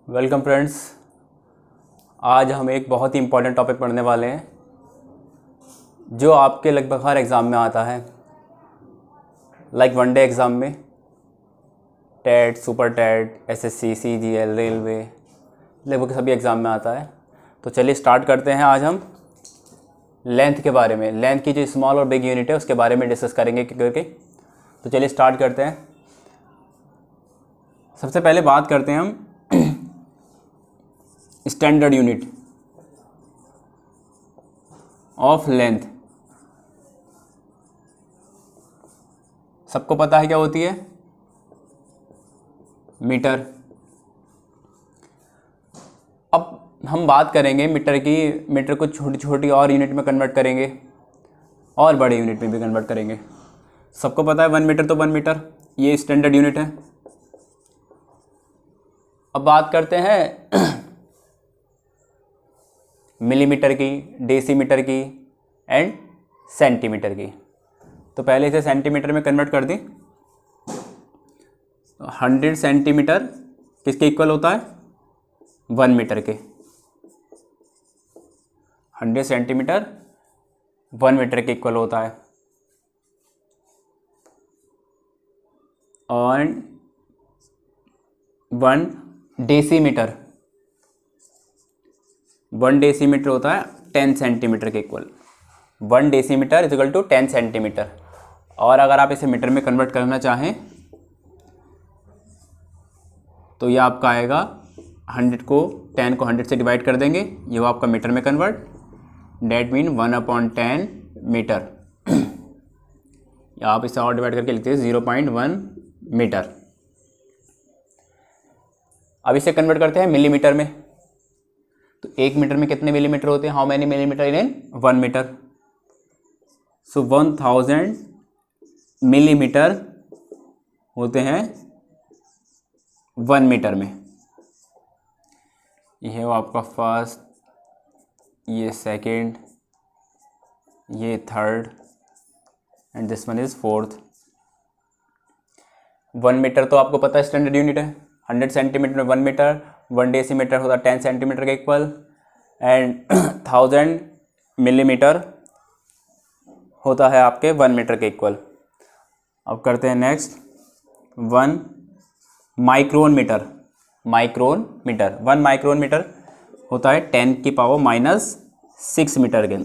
Welcome friends. आज हम एक बहुत ही इम्पोर्टेंट टॉपिक पढ़ने वाले हैं जो आपके लगभग हर एग्ज़ाम में आता है। लाइक वनडे एग्ज़ाम में, TET, super TET, SSC, CGL, railway, लगभग सभी एग्ज़ाम में आता है। तो चलिए स्टार्ट करते हैं। आज हम लेंथ के बारे में, लेंथ की जो स्मॉल और बिग यूनिट है उसके बारे में डिस्कस करेंगे करके। तो चलिए स्टार्ट करते हैं। सबसे पहले बात करते हैं हम स्टैंडर्ड यूनिट ऑफ लेंथ। सबको पता है क्या होती है? मीटर। अब हम बात करेंगे मीटर की। मीटर को छोटी छोटी और यूनिट में कन्वर्ट करेंगे और बड़े यूनिट में भी कन्वर्ट करेंगे। सबको पता है 1 मीटर तो 1 मीटर, ये स्टैंडर्ड यूनिट है। अब बात करते हैं मिलीमीटर की, डेसीमीटर की एंड सेंटीमीटर की। तो पहले इसे सेंटीमीटर में कन्वर्ट कर दें। 100 सेंटीमीटर किसके इक्वल होता है? 1 मीटर के। 100 सेंटीमीटर 1 मीटर के इक्वल होता है। और 1 डेसीमीटर, 1 डेसीमीटर होता है 10 सेंटीमीटर के equal. 1 decimetre is equal to 10 centimetre. और अगर आप इसे मीटर में कन्वर्ट करना चाहें तो ये आपका आएगा 10 को 100 से डिवाइड कर देंगे, ये वो आपका मीटर में कन्वर्ट। That mean 1/10 metre. या आप इसे और डिवाइड करके लिखते हैं 0.1 मीटर। अब इसे कन्वर्ट करते हैं मिलीमीटर में। तो 1 मीटर में कितने मिलीमीटर होते हैं? How many millimetre in 1 metre? So 1000 millimetre होते हैं 1 मीटर में। ये है वो आपका फर्स्ट, ये सेकंड, ये third and this one is fourth. 1 metre तो आपको पता है स्टैंडर्ड यूनिट है। 100 सेंटीमीटर में 1 मीटर, 1 डेसीमीटर होता है 10 सेंटीमीटर के इक्वल एंड 1000 मिलीमीटर होता है आपके 1 मीटर के इक्वल। अब करते हैं next 1 micron metre. Micron metre, 1 micron metre होता है 10⁻⁻6 मीटर के।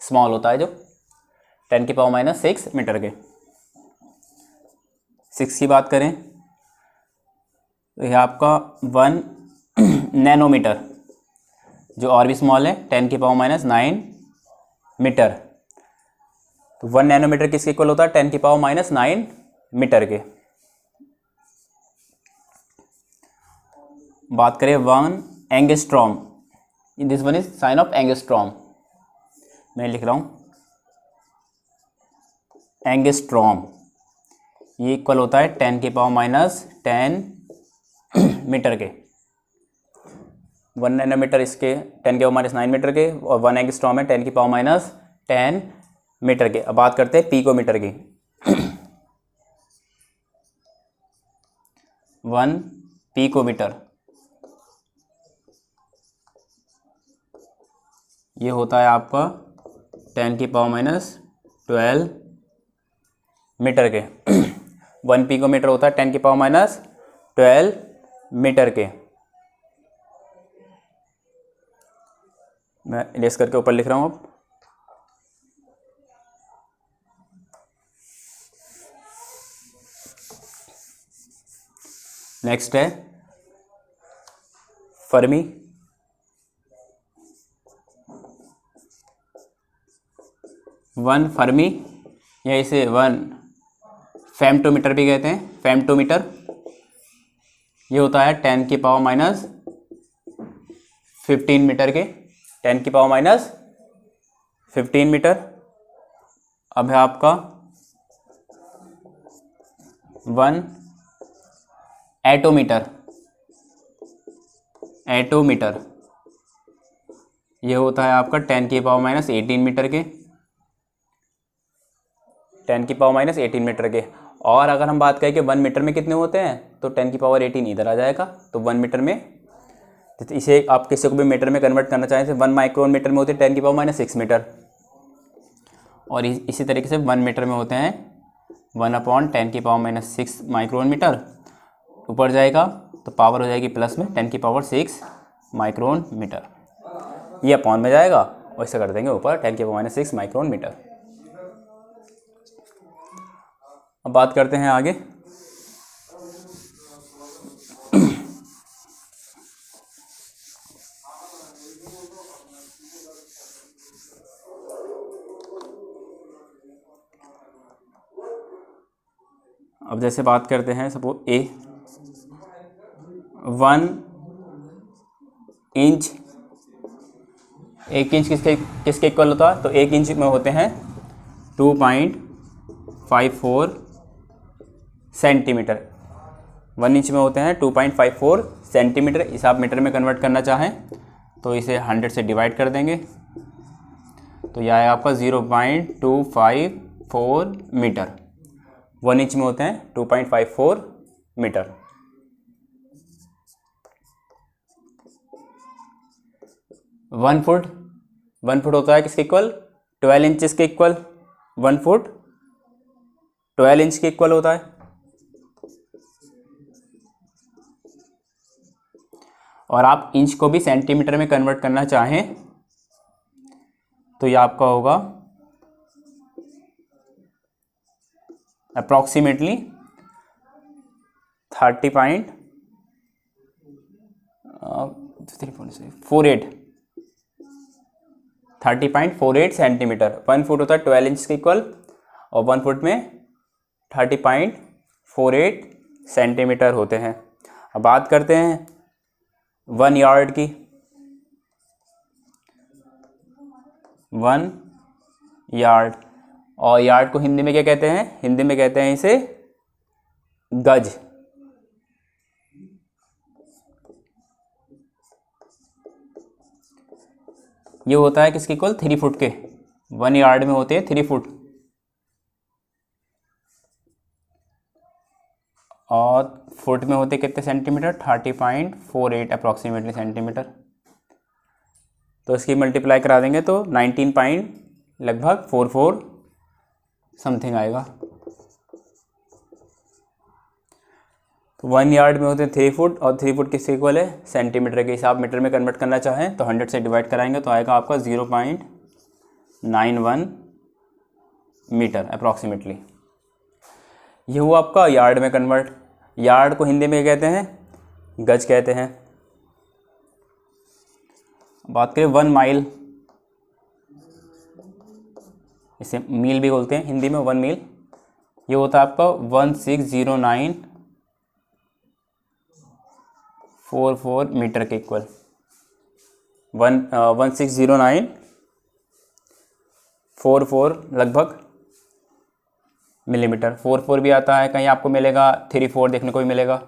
स्मॉल होता है जो 10⁻⁻6 मीटर के। 6 की बात करें तो यह आपका 1 नैनोमीटर, जो और भी स्मॉल है 10⁻⁹ मीटर। तो 1 नैनोमीटर किसके इक्वल होता है? 10⁻⁹ मीटर के। बात करें 1 angstrom, this one is sine of angstrom. मैं लिख रहा हूँ एंगस्ट्रॉम, ये इक्वल होता है 10⁻⁻10 मीटर के। 1 नैनोमीटर इसके 10⁻⁹ मीटर के और 1 एंगस्ट्रॉम है 10⁻⁻10 मीटर के। अब बात करते हैं पिकोमीटर की। 1 पिकोमीटर ये होता है आपका 10⁻12 मीटर के। 1 पिकोमीटर होता है 10⁻12 मीटर के। मैं इरेज करके ऊपर लिख रहा हूँ। अब नेक्स्ट है फर्मी। 1 फर्मी या इसे 1 फेम्टोमीटर भी कहते हैं। फेम्टोमीटर ये होता है 10⁻⁻15 मीटर के। 10⁻⁻15 मीटर। अब है आपका 1 एटोमीटर। एटोमीटर ये होता है आपका 10⁻18 मीटर के। 10⁻18 मीटर के। और अगर हम बात करें कि 1 मीटर में कितने होते हैं तो 10⁻18 इधर आ जाएगा, तो 1 मीटर में तो इसे आप किसी को भी मीटर में कन्वर्ट करना चाहें तो 1 माइक्रोन मीटर में होते हैं 10⁻⁻⁶ मीटर, और इसी तरीके से 1 मीटर में होते हैं 1/10⁻⁻⁶ माइक्रोन मीटर। ऊपर जाएगा तो पावर हो जाएगी प्लस में 10⁻⁶ माइक्रोन मीटर, ये अपॉन में जाएगा और इसे कर देंगे ऊपर 10⁻⁶ माइक्रोन मीटर। अब बात करते हैं आगे। अब जैसे बात करते हैं सपोज ए 1 इंच, 1 इंच किसके इक्वल होता है? तो 1 इंच में होते हैं 2.54 सेंटीमीटर। 1 इंच में होते हैं 2.54 सेंटीमीटर। इसे आप मीटर में कन्वर्ट करना चाहें तो इसे 100 से डिवाइड कर देंगे तो यह आएगा आपका 0.254 मीटर। 1 इंच में होते हैं 2.54 मीटर। 1 फुट होता है किसके इक्वल? 12 इंचेस के इक्वल। 1 फुट 12 इंच के इक्वल होता है। और आप इंच को भी सेंटीमीटर में कन्वर्ट करना चाहें तो ये आपका होगा अप्रॉक्सीमेटली 30.48 सेंटीमीटर। 1 फुट होता है 12 इंच के इक्वल और 1 फुट में 30.48 सेंटीमीटर होते हैं। अब बात करते हैं 1 यार्ड की। 1 यार्ड, और यार्ड को हिंदी में क्या कहते हैं? हिंदी में कहते हैं इसे गज। ये होता है किसके इक्वल? 3 फुट के। 1 यार्ड में होते हैं 3 फुट और फुट में होते कितने सेंटीमीटर? 30.48 approximately centimetre. तो इसकी मल्टीप्लाई करा देंगे तो 19.44 समथिंग आएगा। तो 1 यार्ड में होते हैं 3 फुट और 3 फुट किसके इक्वल है? सेंटीमीटर के। हिसाब मीटर में कन्वर्ट करना चाहें तो 100 से डिवाइड कराएंगे तो आएगा आपका 0.91 मीटर अप्रॉक्सीमेटली। ये हुआ आपका यार्ड में कन्वर्ट। यार्ड को हिंदी में कहते हैं गज कहते हैं। बात करें 1 माइल, इसे मील भी बोलते हैं हिंदी में। 1 मील ये होता है आपका 160944 मीटर के इक्वल। 160944 लगभग मिलीमीटर। 44 भी आता है, कहीं आपको मिलेगा 34 देखने को भी मिलेगा।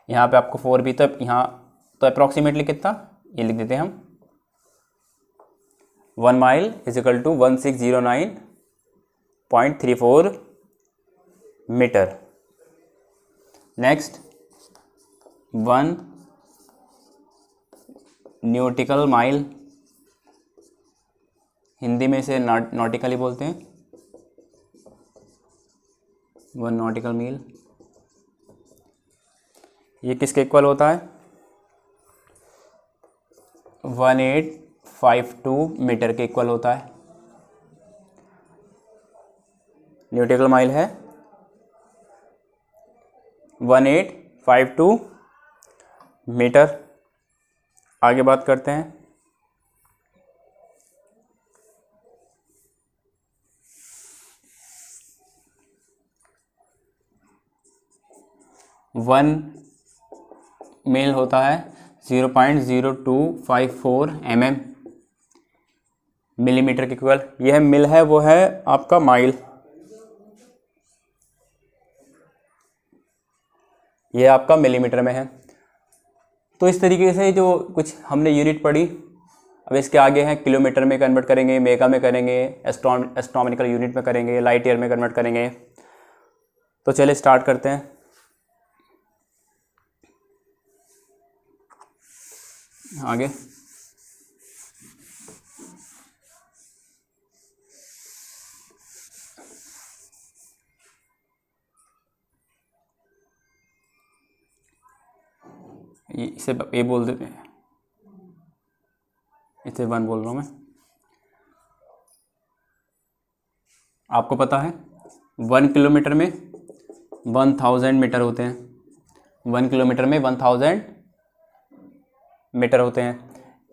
यहाँ पे आपको 4 भी, तो यहाँ तो अप्रॉक्सीमेटली कितना ये लिख देते हैं हम। 1 mile is equal to 1609.34 metre. Next 1 nautical mile, Hindi में इसे नॉटिकली बोलते हैं। 1 नॉटिकल मील ये किसके इक्वल होता है? 1852 मीटर के इक्वल होता है। न्यूटिकल माइल है 1852 मीटर। आगे बात करते हैं वन मील होता है 0.0254 mm मिलीमीटर के इक्वल। यह मिल है वो है आपका माइल। यह आपका मिलीमीटर में है। तो इस तरीके से जो कुछ हमने यूनिट पढ़ी, अब इसके आगे हैं किलोमीटर में कन्वर्ट करेंगे, मेगा में करेंगे, एस्ट्रोनॉमिकल यूनिट में करेंगे, लाइट ईयर में कन्वर्ट करेंगे। तो चलिए स्टार्ट करते हैं। आगे इसे ये बोल देते हैं, इसे 1 बोल रहा हूँ मैं। आपको पता है 1 किलोमीटर में 1000 मीटर होते हैं। 1 किलोमीटर में 1000 मीटर होते हैं।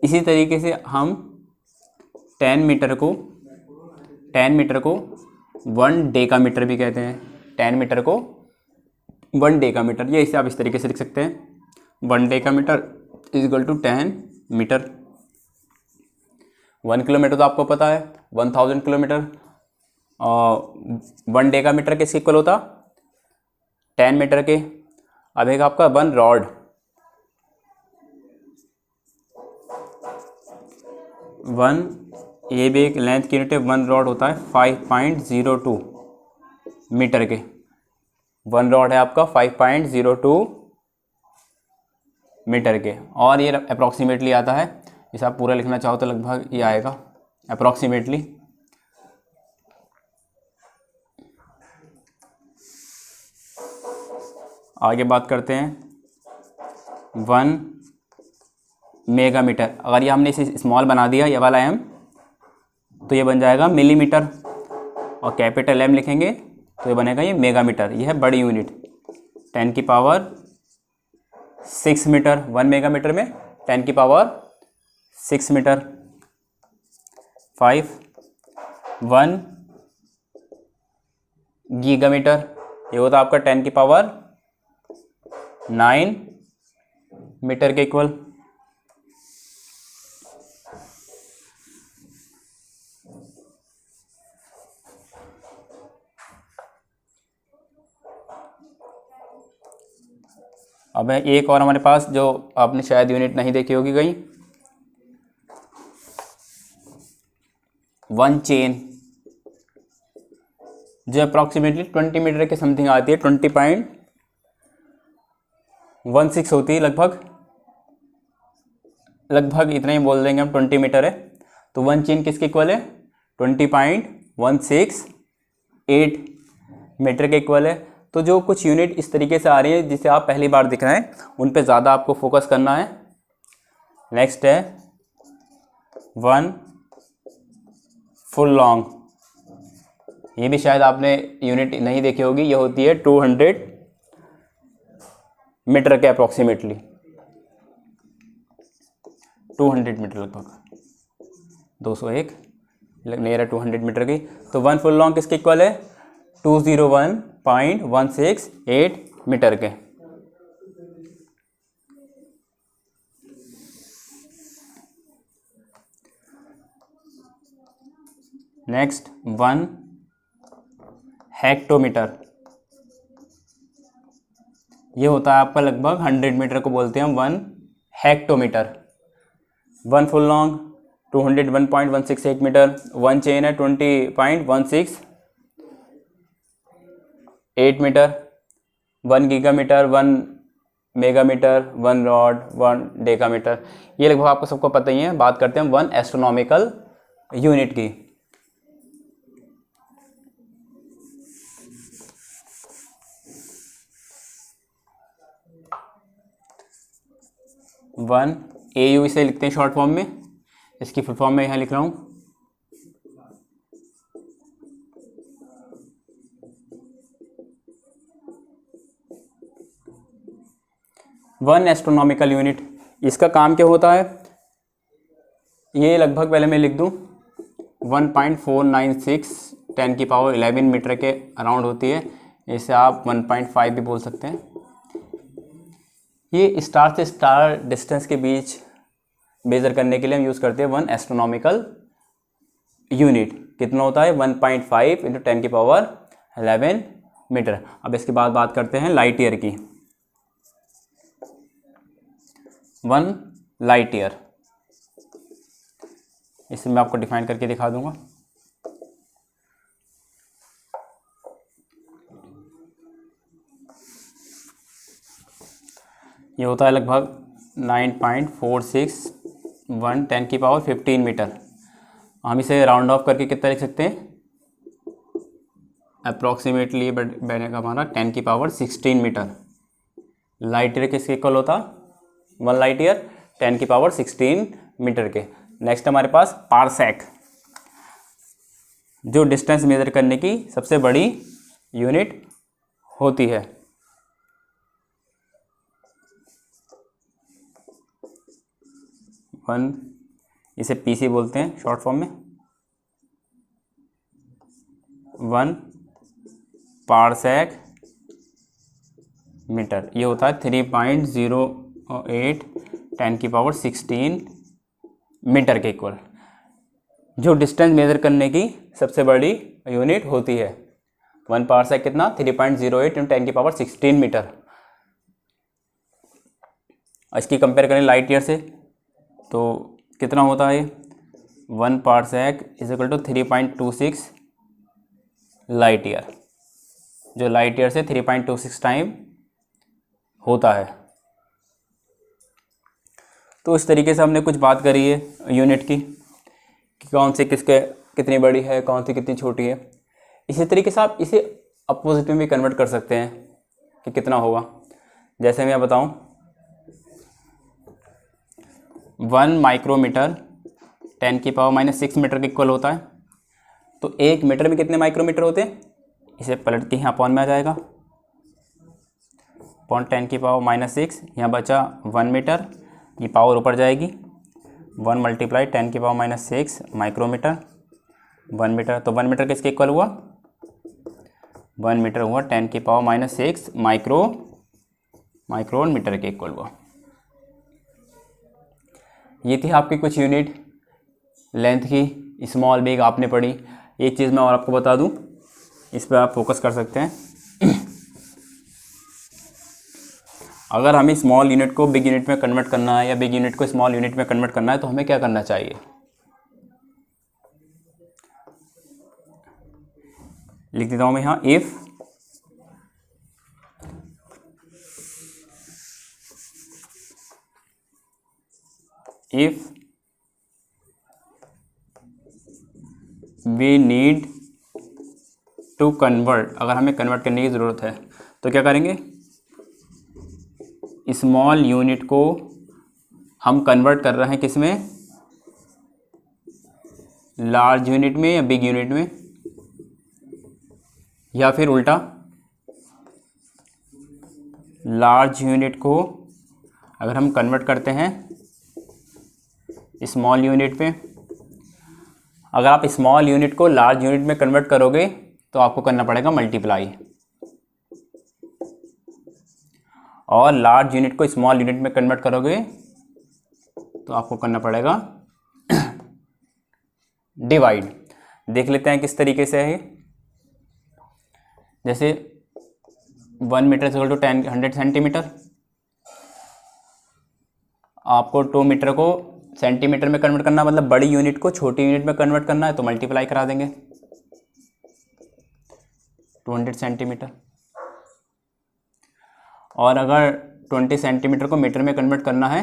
इसी तरीके से हम 10 मीटर को 1 डेकामीटर भी कहते हैं। 10 मीटर को 1 डेकामीटर, ये इसे आप इस तरीके से लिख सकते हैं, 1 decametre is equal to 10 metre. 1 kilometre तो आपको पता है 1000 किलोमीटर, और 1 डेकामीटर किसके इक्वल होता, 10 मीटर के। अब एक आपका 1 रॉड, 1 ये भी एक लेंथ की यूनिट है। 1 रॉड होता है 5.02 मीटर के। 1 रॉड है आपका 5.02 मीटर के, और ये अप्रॉक्सीमेटली आता है। इसे आप पूरा लिखना चाहो तो लगभग ये आएगा अप्रॉक्सीमेटली। आगे बात करते हैं 1 मेगामीटर। अगर ये हमने इसे स्मॉल बना दिया, ये वाला m, तो ये बन जाएगा मिलीमीटर, और कैपिटल M लिखेंगे तो ये बनेगा ये मेगामीटर। ये है बड़ी यूनिट, 10 की पावर 6 मीटर। 1 मेगामीटर में 10 की पावर 6 मीटर। 1 गीगामीटर, ये होता आपका 10 की पावर 9 मीटर के इक्वल। अब है एक और हमारे पास, जो आपने शायद यूनिट नहीं देखी होगी कहीं, 1 चेन, जो अप्रॉक्सीमेटली 20 मीटर के समथिंग आती है। 20.16 होती है लगभग इतना ही बोल देंगे हम, 20 मीटर है। तो 1 चेन किसके इक्वल है, 20.168 मीटर के इक्वल है। तो जो कुछ यूनिट इस तरीके से आ रही है जिसे आप पहली बार दिख रहे हैं, उन पे ज़्यादा आपको फोकस करना है। नेक्स्ट है 1 फुल लॉन्ग, ये भी शायद आपने यूनिट नहीं देखी होगी। ये होती है 200 मीटर के अप्रॉक्सीमेटली, 200 मीटर लगभग 201 नियर 200 मीटर की। तो 1 फुल लॉन्ग किसके इक्वल है, 201.168 मीटर के। नेक्स्ट 1 हेक्टोमीटर, ये होता है आपका लगभग 100 मीटर को बोलते हैं हम 1 hectometre. 1 furlong 201.168 metre, 1 chain है 20.168 metre, 1 gigametre, 1 megametre, 1 rod, 1 decametre. ये लगभग आपको सबको पता ही है। बात करते हैं 1 एस्ट्रोनॉमिकल यूनिट की। वन AU इसे लिखते हैं शॉर्ट फॉर्म में, इसकी फुल फॉर्म में यहाँ लिख रहा हूँ। वन एस्ट्रोनॉमिकल यूनिट, इसका काम क्या होता है, ये लगभग पहले मैं लिख दूँ 1.496 10 की पावर 11 मीटर के अराउंड होती है। इसे आप 1.5 भी बोल सकते हैं। ये स्टार से स्टार डिस्टेंस के बीच मेजर करने के लिए हम यूज़ करते हैं 1 एस्ट्रोनॉमिकल यूनिट। कितना होता है, 1.5 इंटू 10 की पावर 11 मीटर। अब इसके बाद बात करते हैं लाइट ईयर की। 1 लाइट ईयर, इसे मैं आपको डिफाइन करके दिखा दूंगा। ये होता है लगभग 9.461 10⁻15 मीटर। हम इसे राउंड ऑफ करके कितना लिख सकते हैं? अप्रॉक्सीमेटली बनेगा हमारा 10⁻16 मीटर। लाइट ईयर किसके इक्वल होता? 1 लाइट ईयर 10⁻16 मीटर के। नेक्स्ट हमारे पास पारसेक, जो डिस्टेंस मेजर करने की सबसे बड़ी यूनिट होती है। इसे पीसी बोलते हैं शॉर्ट फॉर्म में। 1 पारसेक मीटर, ये होता है 3.08 10⁻16 मीटर के इक्वल, जो डिस्टेंस मेजर करने की सबसे बड़ी यूनिट होती है। 1 पारसेक कितना? 3.08 × 10⁻16 मीटर। इसकी कंपेयर करें लाइट ईयर से तो कितना होता है? 1 parsec is equal to 3.26 light year, जो लाइट ईयर से 3.26 टाइम होता है। तो इस तरीके से हमने कुछ बात करी है यूनिट की, कि कौन सी किसके कितनी बड़ी है, कौन सी कितनी छोटी है। इसी तरीके से आप इसे अपोजिट में भी कन्वर्ट कर सकते हैं कि कितना होगा। जैसे मैं बताऊं, 1 माइक्रोमीटर 10⁻6 मीटर के इक्वल होता है। तो 1 मीटर में कितने माइक्रोमीटर होते हैं? इसे पलट के यहाँ अपॉन में आ जाएगा, अपॉन 10⁻6, यहाँ बचा 1 मीटर, ये पावर ऊपर जाएगी, 1 मल्टीप्लाई 10⁻6 माइक्रोमीटर 1 मीटर। तो 1 मीटर किसके इक्वल हुआ? 1 मीटर हुआ 10⁻6 माइक्रोन मीटर के इक्वल हुआ। ये थी आपकी कुछ यूनिट लेंथ की, स्मॉल बिग आपने पढ़ी। एक चीज़ मैं और आपको बता दूं, इस पर आप फोकस कर सकते हैं। अगर हमें स्मॉल यूनिट को बिग यूनिट में कन्वर्ट करना है या बिग यूनिट को स्मॉल यूनिट में कन्वर्ट करना है, तो हमें क्या करना चाहिए? लिख देता हूँ मैं यहाँ, if we need to convert, अगर हमें कन्वर्ट करने की ज़रूरत है तो क्या करेंगे? स्मॉल यूनिट को हम कन्वर्ट कर रहे हैं किस में? लार्ज यूनिट में या बिग यूनिट में, या फिर उल्टा, लार्ज यूनिट को अगर हम कन्वर्ट करते हैं स्मॉल यूनिट पे, अगर आप स्मॉल यूनिट को लार्ज यूनिट में कन्वर्ट करोगे तो आपको करना पड़ेगा मल्टीप्लाई, और लार्ज यूनिट को स्मॉल यूनिट में कन्वर्ट करोगे तो आपको करना पड़ेगा डिवाइड। देख लेते हैं किस तरीके से है। जैसे 1 मीटर इक्वल टू 100 सेंटीमीटर, आपको 2 मीटर को सेंटीमीटर में कन्वर्ट करना, मतलब बड़ी यूनिट को छोटी यूनिट में कन्वर्ट करना है, तो मल्टीप्लाई करा देंगे 200 सेंटीमीटर। और अगर 20 सेंटीमीटर को मीटर में कन्वर्ट करना है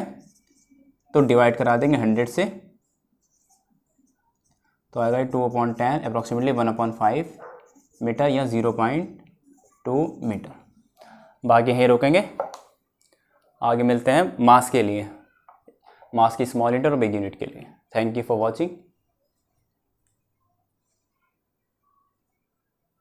तो डिवाइड करा देंगे 100 से, तो आएगा 2/10 अप्रॉक्सीमेटली 1/5 मीटर या 0.2 मीटर। बाकी यहीं रोकेंगे, आगे मिलते हैं मास के लिए, मास की स्मॉल यूनिट और बिग यूनिट के लिए। Thank you for watching.